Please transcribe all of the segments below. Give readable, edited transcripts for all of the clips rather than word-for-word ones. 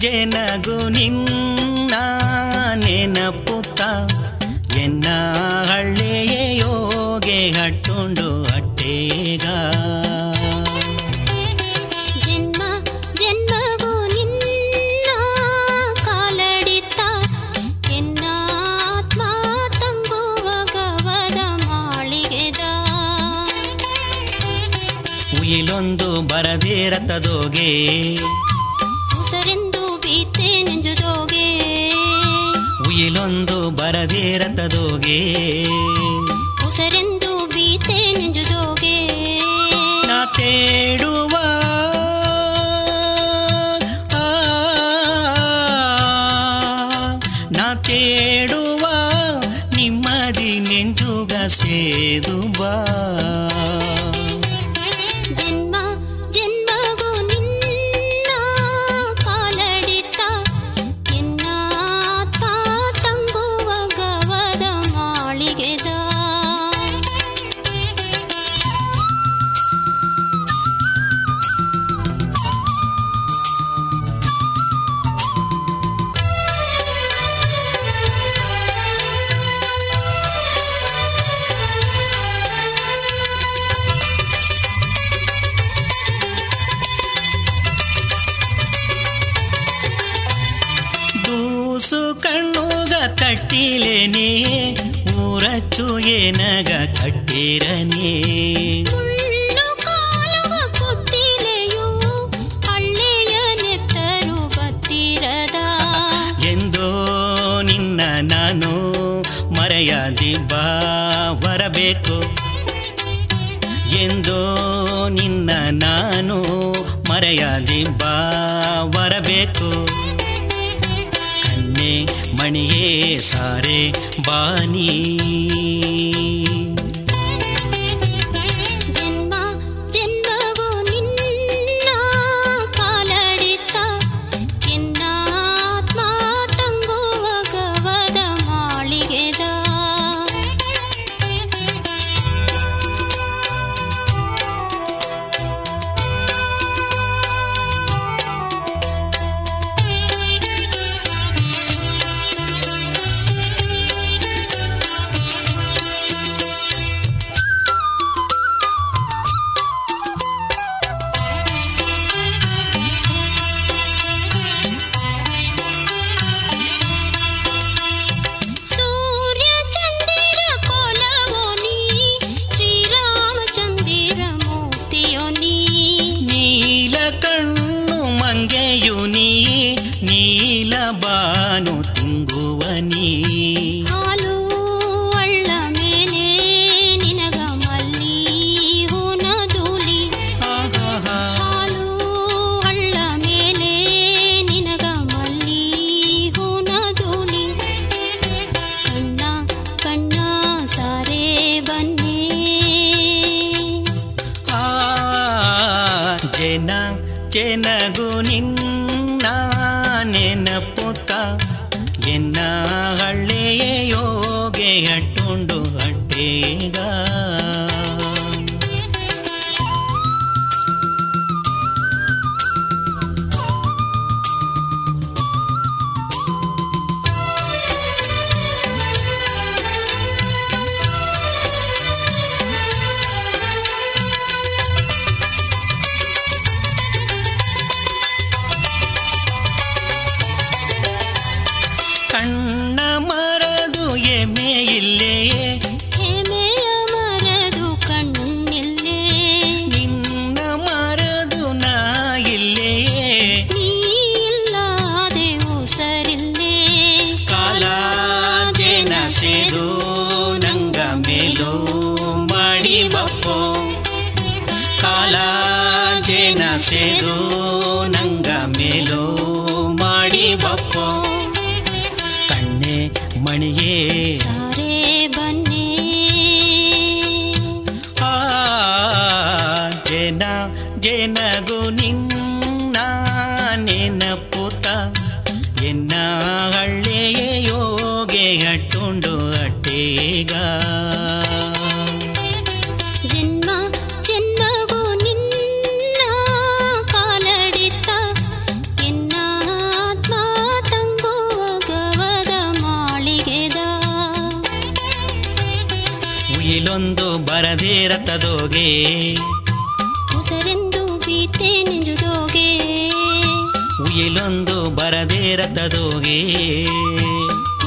ಜೆನಗು ನಿನ್ನ ನೆನಪುತ್ತ ಎನ್ನ ಹಳ್ಳಿಯ ಯೋಗೆ ಹಟ್ಟುಂಡು ಅಟ್ಟೇಗ ಜನ್ಮ ಜನ್ಮಗೂ ನಿನ್ನ ಕಾಲಡಿತ ಎನ್ನ ಆತ್ಮ ತಂಗುವ ಗವದ ಮಾಳಿಗೆದ ಉಯಿಲೊಂದು ಬರದಿರತದೋಗೆ ಉಸರೆಂದು ಬೀತೆ ನೆಂಜುದೋಗೆ ಉಯಿಲೊಂದು ಬರದಿರತದೋಗೆ ಉಸರೆಂದು ಬೀತೆ ನೆಂಜುದೋಗೆ ನಾ ತೇಡುವ ನಾ ತೇಡುವ ನಿಮ್ಮದಿ ನೆಂಜುಗ ಸೇದು ಬಾ ಜನ್ಮ ಜನ್ಮಗೂ ನಿನ್ನ ಕಾಲಡಿತ ಎನ್ನ ಆತ್ಮ ತಂಗುವ ಗವದ ಮಾಳಿಗೆದ ದೂಸು ಕಣ್ಣುಗ ತಟ್ಟಿಲೇನೆ ಊರಚ್ಚು ಏನಗ ಕಟ್ಟಿರನೇ ಮುಳ್ಳು ಕಾಲುವ ಕುತ್ತಿಲೆಯು ಹಳ್ಳಿಯ ನೆತ್ತರು ಬತ್ತಿರದ ಎಂದೋ ನಿನ್ನ ನಾನು ಮರೆಯಾದಿ ಬಾ ಬರಬೇಕು ಎಂದೋ ನಿನ್ನ ನಾನು ಮರೆಯಾದಿ ಬಾ ಬರಬೇಕು ಕನ್ನೆ ಮಣಿಯೇ ಸಾರೆ ಬಾನಿ ಜನ್ಮ ಜನ್ಮಗೂ ನಿನ್ನ ಕಾಲಡಿತ ಎನ್ನ ಆತ್ಮ ತಂಗುವ ಗವದ ಮಾಳಿಗೆದ ಸೂರ್ಯ ಚಂದಿರ ಕೋಲವೋ ನೀ ಶ್ರೀರಾಮಚಂದಿರ ಮೂರ್ತಿಯೋ ನೀ ನೀಲ ಕಣ್ಣು ಮಂಗೆಯು ನೀ ನೀಲ ಬಾನು ತಿಂಗುವ ನೀ ಹಾಲು ಅಳ್ಳ ಮೇಲೆ ನಿನಗ ಮಲ್ಲಿ ಹೂನ ದೂಲಿ ಆಹಾಹಾ. ಹಾಲು ಅಳ್ಳ ಮೇಲೆ ನಿನಗ ಮಲ್ಲಿ ಹೂನ ದೂಲಿ ಕಣ್ಣ ಕಣ್ಣ ಸಾರೆ ಬನ್ನೇ ಆ ಜನ ಜನಗು ನಿನ್ನ ನೆನಪುತ್ತ ಎನ್ನ ಹಳ್ಳಿಯ ಯೋಗೆ ಹಟ್ಟುಂಡು ಹಟ್ಟೇಗ ಕಣ್ಣ ಮರದು ಎಮೆ ಇಲ್ಲೇ ಹೆಮೆಯ ಮರದು ಕಣ್ಣಿಲ್ಲೇ ನಿನ್ನ ಮರದು ನಾ ಇಲ್ಲೇ ನೀ ಇಲ್ಲದೆ ಉಸರಿಲ್ಲೇ ಕಾಲ ಜೇನ ಸೇದು ನಂಗ ಮೇಲೋ ಮಾಡಿ ಬಪ್ಪೋ ಕಾಲ ಜೇನ ಸೇದು ನಂಗ ಮೇಲೋ ಮಾಡಿ ಬಪ್ಪೋ ಕಣ್ಣೆ ಮಣಿಯೇ ಸಾರೆ ಬನ್ನೇ ಆ ಜನ ಜನಗು ನಿನ್ನ ನೆನಪುತ್ತ ಎನ್ನ ಹಳ್ಳಿಯ ಯೋಗೆ ಹಟ್ಟುಂಡು ಅಟ್ಟೇಗ ಜನ್ಮ ಜನ್ಮಗೂ ನಿನ್ನ ಕಾಲಡಿತ ಎನ್ನ ಉಯಿಲೊಂದು ಬರದಿರತದೋಗೆ ಉಸರೆಂದು ಬೀತೆ ನೆಂಜುದೋಗೆ ಉಯಿಲೊಂದು ಬರದಿರತದೋಗೆ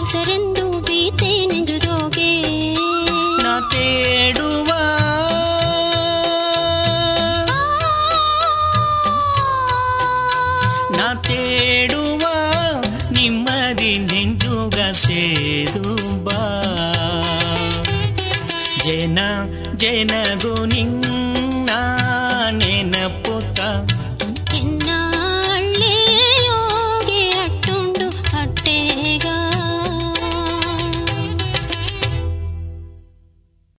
ಉಸರೆಂದು ಬೀತೆ ನೆಂಜುದೋಗೆ ನಾ ತೇಡುವ ನಾ ತೇಡುವ ನಿಮ್ಮದಿ ನೆಂಜುಗ ಸೇದು ಬಾ ಜನ ಜನಗು ನಿನ್ನ ನೆನಪುತ್ತ